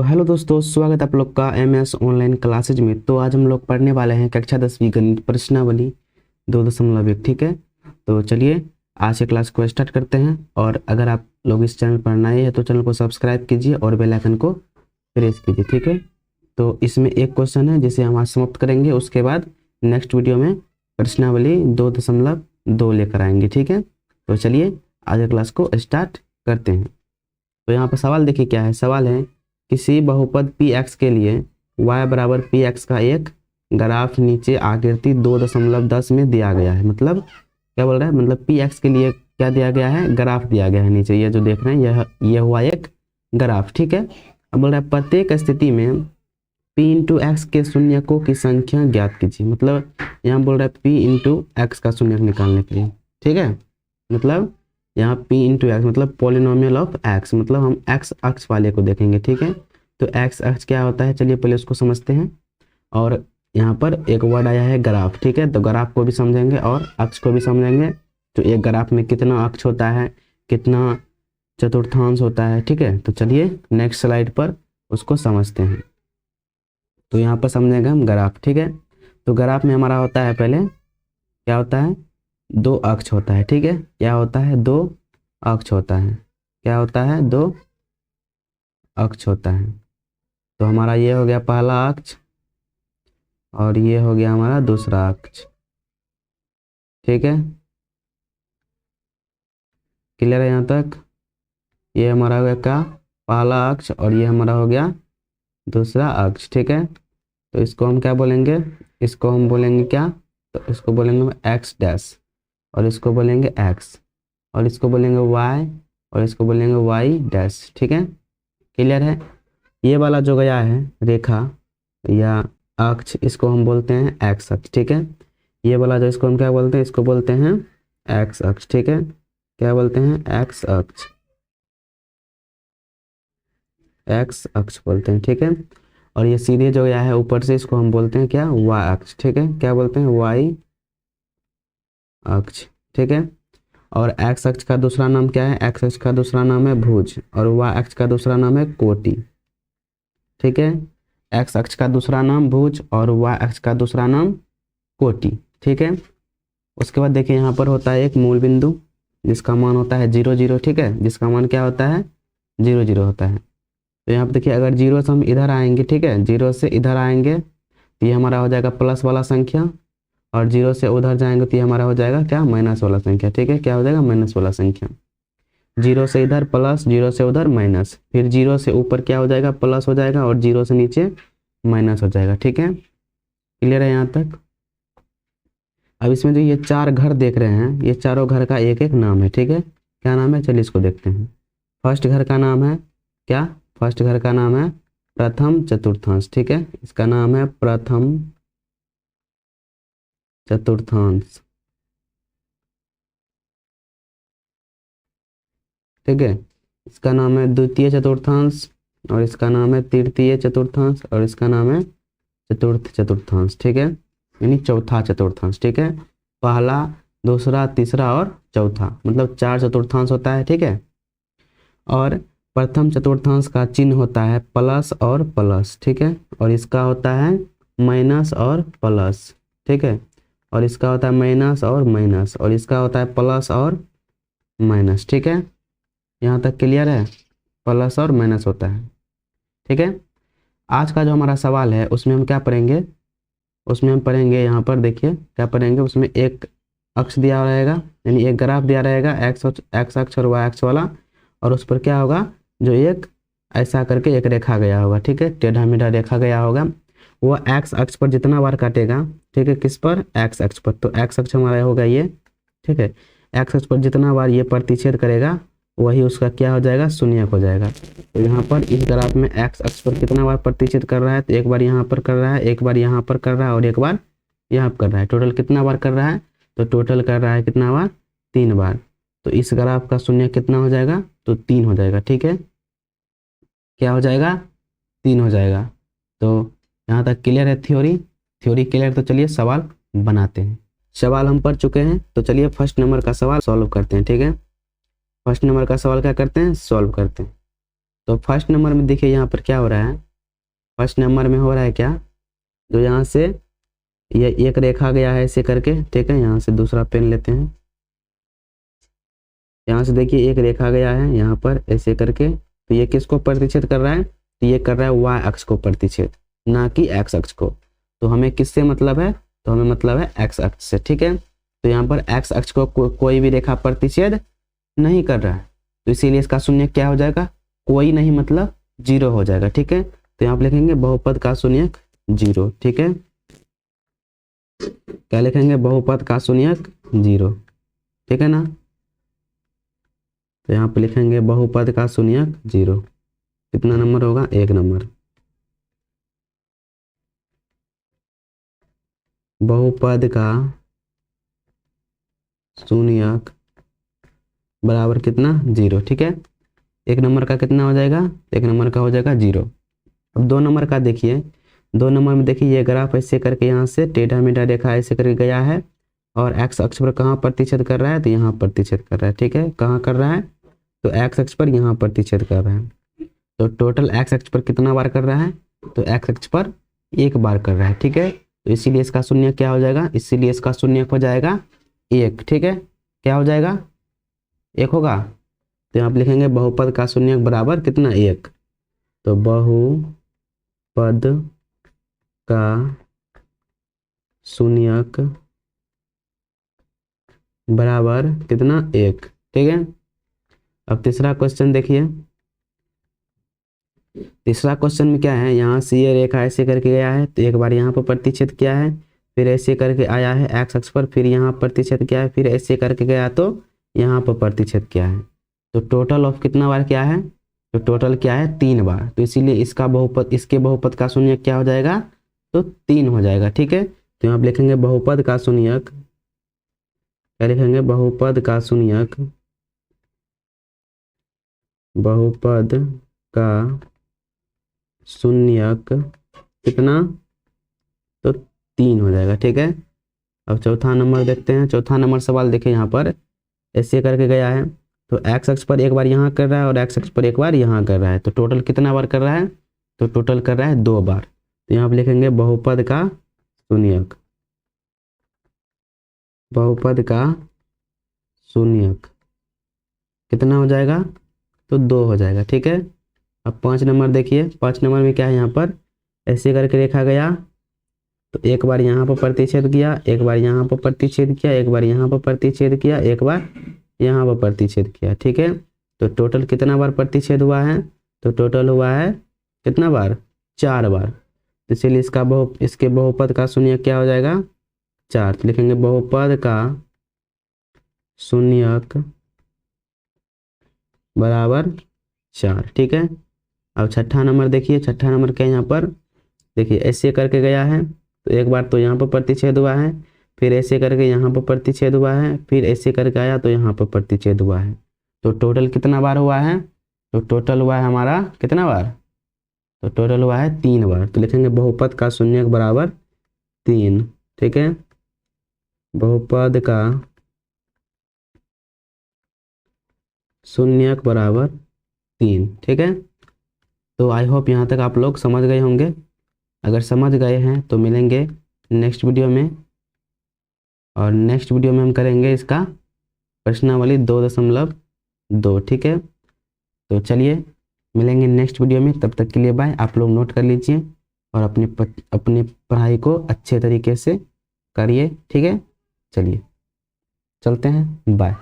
Hello दोस्तों, स्वागत है आप लोग का एमएस ऑनलाइन क्लासेज में। तो आज हम लोग पढ़ने वाले हैं कक्षा 10वीं गणित प्रश्नावली 2.1। ठीक है, तो चलिए आज के क्लास को स्टार्ट करते हैं। और अगर आप लोग इस चैनल पर नए हैं तो चैनल को सब्सक्राइब कीजिए और बेल आइकन को प्रेस कीजिए। ठीक है, तो इसमें एक क्वेश्चन है जिसे हम आज समाप्त करेंगे, उसके बाद नेक्स्ट वीडियो में प्रश्नावली 2.2 लेकर आएंगे। ठीक है, तो चलिए आज के क्लास को स्टार्ट करते हैं। तो यहाँ पर सवाल देखिए क्या है। सवाल है किसी बहुपद px के लिए y बराबर px का एक ग्राफ नीचे आकृति 2.10 में दिया गया है। मतलब क्या बोल रहा है, मतलब px के लिए क्या दिया गया है, ग्राफ दिया गया है नीचे। ये जो देख रहे हैं यह हुआ एक ग्राफ। ठीक है, अब बोल रहा है प्रत्येक स्थिति में p इंटू एक्स के शून्यकों की संख्या ज्ञात कीजिए। मतलब यहाँ बोल रहा है p इंटू एक्स का शून्यक निकालने के लिए। ठीक है, मतलब यहाँ p इंटू एक्स मतलब पॉलिनोमियल ऑफ x, मतलब हम x अक्ष वाले को देखेंगे। ठीक है, तो x अक्ष क्या होता है, चलिए पहले उसको समझते हैं। और यहाँ पर एक वर्ड आया है ग्राफ। ठीक है, तो ग्राफ को भी समझेंगे और अक्ष को भी समझेंगे। तो एक ग्राफ में कितना अक्ष होता है, कितना चतुर्थांश होता है। ठीक है, तो चलिए नेक्स्ट स्लाइड पर उसको समझते हैं। तो यहाँ पर समझेंगे हम ग्राफ। ठीक है, तो ग्राफ में हमारा होता है, पहले क्या होता है, दो अक्ष होता है। ठीक है, क्या होता है, दो अक्ष होता है। क्या होता है, दो अक्ष होता है। तो हमारा ये हो गया पहला अक्ष और ये हो गया हमारा दूसरा अक्ष। ठीक है, क्लियर है यहाँ तक। ये हमारा हो गया क्या, पहला अक्ष, और ये हमारा हो गया दूसरा अक्ष। ठीक है, तो इसको हम क्या बोलेंगे, इसको हम बोलेंगे क्या, तो इसको बोलेंगे एक्स डैश, और इसको बोलेंगे x, और इसको बोलेंगे y, और इसको बोलेंगे y डैश। ठीक है, क्लियर है। ये वाला जो गया है रेखा या अक्ष, इसको हम बोलते हैं x अक्ष। ठीक है, ये वाला जो, इसको हम क्या बोलते हैं, इसको बोलते हैं x अक्ष। ठीक है, क्या बोलते हैं, x अक्ष, x अक्ष बोलते हैं। ठीक है, और ये सीधे जो गया है ऊपर से, इसको हम बोलते हैं क्या, y अक्ष। ठीक है, क्या बोलते हैं, y अक्ष। ठीक है, और x अक्ष का दूसरा नाम क्या है, x अक्ष का दूसरा नाम है भुज, और y अक्ष का दूसरा नाम है कोटि। ठीक है, x अक्ष का दूसरा नाम भुज और y अक्ष का दूसरा नाम कोटि। ठीक है, उसके बाद देखिए यहाँ पर होता है एक मूल बिंदु जिसका मान होता है 0 0। ठीक है, जिसका मान क्या होता है, 0 0 होता है। तो यहाँ पर देखिए अगर 0 से हम इधर आएंगे, ठीक है, 0 से इधर आएंगे तो ये हमारा हो जाएगा प्लस वाला संख्या, और 0 से उधर जाएंगे तो ये हमारा हो जाएगा क्या, माइनस वाला संख्या। ठीक है, क्या हो जाएगा, माइनस वाला संख्या। 0 से इधर प्लस, 0 से उधर माइनस, फिर 0 से ऊपर क्या हो जाएगा, प्लस हो जाएगा, और 0 से नीचे माइनस हो जाएगा। ठीक है, क्लियर है यहाँ तक। अब इसमें जो ये चार घर देख रहे हैं, ये चारों घर का एक एक नाम है। ठीक है, क्या नाम है, चलिए इसको देखते हैं। फर्स्ट घर का नाम है क्या, फर्स्ट घर का नाम है प्रथम चतुर्थांश। ठीक है, इसका नाम है प्रथम चतुर्थांश। ठीक है, इसका नाम है द्वितीय चतुर्थांश, और इसका नाम है तृतीय चतुर्थांश, और इसका नाम है चतुर्थ चतुर्थांश। ठीक है, यानी चौथा चतुर्थांश। ठीक है, पहला, दूसरा, तीसरा और चौथा, मतलब 4 चतुर्थांश होता है। ठीक है, और प्रथम चतुर्थांश का चिन्ह होता है प्लस और प्लस। ठीक है, और इसका होता है माइनस और प्लस। ठीक है, और इसका होता है माइनस और माइनस, और इसका होता है प्लस और माइनस। ठीक है, यहाँ तक क्लियर है, प्लस और माइनस होता है। ठीक है, आज का जो हमारा सवाल है उसमें हम क्या पढ़ेंगे, उसमें हम पढ़ेंगे यहाँ पर देखिए क्या पढ़ेंगे, उसमें एक अक्ष दिया रहेगा, यानी एक ग्राफ दिया रहेगा एक्स अक्ष और वाई अक्ष वाला, और उस पर क्या होगा, जो एक ऐसा करके एक रेखा गया होगा। ठीक है, टेढ़ा मेढ़ा रेखा गया होगा, वो एक्स अक्ष पर जितना बार काटेगा, ठीक है, किस पर, एक्स अक्ष पर, तो एक्स अक्ष हमारा होगा ये। ठीक है, एक्स अक्ष पर जितना बार ये प्रतिच्छेद करेगा वही उसका क्या हो जाएगा, शून्यक हो जाएगा। तो यहाँ पर इस ग्राफ में एक्स अक्ष पर कितना बार प्रतिच्छेद कर रहा है, तो एक बार यहाँ पर कर रहा है, एक बार यहाँ पर कर रहा है, और एक बार यहाँ पर कर रहा है। टोटल कितना बार कर रहा है, तो टोटल कर रहा है कितना बार, 3 बार। तो इस ग्राफ का शून्यक कितना हो जाएगा, तो 3 हो जाएगा। ठीक है, क्या हो जाएगा, 3 हो जाएगा। तो यहाँ तक क्लियर है, थ्योरी क्लियर। तो चलिए सवाल बनाते हैं। सवाल हम पढ़ चुके हैं, तो चलिए फर्स्ट नंबर का सवाल सॉल्व करते हैं। ठीक है, फर्स्ट नंबर का सवाल क्या करते हैं, सॉल्व करते हैं। तो फर्स्ट नंबर में देखिए यहाँ पर क्या हो रहा है, फर्स्ट नंबर में हो रहा है क्या, जो यहाँ से ये एक रेखा गया है ऐसे करके, ठीक है। यहाँ से दूसरा पेन लेते हैं, यहाँ से देखिए एक रेखा गया है यहाँ पर ऐसे करके, तो ये किसको प्रतिच्छेद कर रहा है, तो ये कर रहा है वाई अक्ष को प्रतिच्छेद, ना कि एक्स अक्ष को। तो हमें किससे मतलब है, तो हमें मतलब है एक्स अक्ष से, ठीक है। तो यहाँ पर एक्स अक्ष को कोई भी रेखा प्रतिच्छेद नहीं कर रहा है, तो इसीलिए इसका शून्य क्या हो जाएगा, कोई नहीं मतलब 0 हो जाएगा, ठीक है। तो यहाँ पर लिखेंगे बहुपद का शून्यक 0, ठीक है। क्या लिखेंगे, बहुपद का शून्यक 0, ठीक है ना। तो यहाँ पे लिखेंगे बहुपद का शून्यक 0, कितना नंबर होगा, 1 नंबर। बहुपद का शून्यक बराबर कितना, 0, ठीक है। 1 नंबर का कितना हो जाएगा, 1 नंबर का हो जाएगा 0। अब 2 नंबर का देखिए, 2 नंबर में देखिए ये ग्राफ ऐसे करके यहाँ से टेढ़ा मेढ़ा रेखा ऐसे करके गया है, और एक्स अक्ष पर कहाँ प्रतिच्छेद कर रहा है, तो यहाँ प्रतिच्छेद कर रहा है, ठीक है। कहाँ कर रहा है, तो एक्स अक्ष पर यहाँ प्रतिच्छेद कर रहा है। तो टोटल एक्स अक्ष पर कितना बार कर रहा है, तो एक्स अक्ष पर 1 बार कर रहा है, ठीक है। तो इसीलिए इसका शून्य क्या हो जाएगा, इसीलिए इसका शून्य हो जाएगा 1, ठीक है। क्या हो जाएगा, 1 होगा। तो यहाँ पे लिखेंगे बहुपद का शून्यक बराबर कितना, 1। तो बहुपद का शून्यक बराबर कितना, 1, ठीक है। अब तीसरा क्वेश्चन देखिए, तीसरा क्वेश्चन में क्या है, यहाँ से ये रेखा ऐसे करके गया है, तो एक बार यहाँ पर प्रतिच्छेद किया है, फिर ऐसे करके आया है एक्स अक्ष पर, फिर यहाँ प्रतिच्छेद किया है, फिर ऐसे करके गया तो यहाँ पर प्रतिच्छेद किया है। तो टोटल ऑफ कितना बार क्या है, तो टोटल क्या है, 3 बार। तो इसीलिए इसका बहुपद, इसके बहुपद का शून्यक क्या हो जाएगा, तो 3 हो जाएगा, ठीक है। तो यहाँ लिखेंगे बहुपद का शून्यक, क्या लिखेंगे, बहुपद का शून्यक, बहुपद का शून्यक कितना, तो 3 हो जाएगा, ठीक है। अब चौथा नंबर देखते हैं। चौथा नंबर सवाल देखिए, यहाँ पर ऐसे करके गया है, तो एक्स अक्ष पर एक बार यहाँ कर रहा है और एक्स अक्ष पर एक बार यहाँ कर रहा है, तो टोटल कितना बार कर रहा है, तो टोटल कर रहा है 2 बार। तो यहाँ पर लिखेंगे बहुपद का शून्यक, बहुपद का शून्यक कितना हो जाएगा, तो 2 हो जाएगा, ठीक है। अब 5 नंबर देखिए, 5 नंबर में क्या है, यहाँ पर ऐसे करके रेखा गया, तो एक बार यहाँ पर प्रतिच्छेद किया, एक बार यहाँ पर प्रतिच्छेद किया, एक बार यहाँ पर प्रतिच्छेद किया, एक बार यहाँ पर प्रतिच्छेद किया, ठीक है। तो टोटल कितना बार प्रतिच्छेद हुआ है, तो टोटल हुआ है कितना बार, 4 बार। तो इसलिए इसके बहुपद का शून्यक क्या हो जाएगा, 4। तो लिखेंगे बहुपद का शून्यक बराबर 4, ठीक है। अब छठा नंबर देखिए, छठा नंबर क्या है, यहाँ पर देखिए ऐसे करके गया है, तो एक बार तो यहाँ पर प्रतिच्छेद हुआ है, फिर ऐसे करके यहाँ पर प्रतिच्छेद हुआ है, फिर ऐसे करके आया तो यहाँ पर प्रतिच्छेद हुआ है। तो टोटल कितना बार हुआ है, तो टोटल हुआ है हमारा कितना बार, तो टोटल हुआ है 3 बार। तो लिखेंगे बहुपद का शून्यक बराबर 3, ठीक है। बहुपद का शून्यक बराबर 3, ठीक है। तो आई होप यहाँ तक आप लोग समझ गए होंगे। अगर समझ गए हैं तो मिलेंगे नेक्स्ट वीडियो में, और नेक्स्ट वीडियो में हम करेंगे इसका प्रश्नावली 2.2, ठीक है। तो चलिए मिलेंगे नेक्स्ट वीडियो में, तब तक के लिए बाय। आप लोग नोट कर लीजिए और अपनी पढ़ाई को अच्छे तरीके से करिए, ठीक है। चलिए चलते हैं, बाय।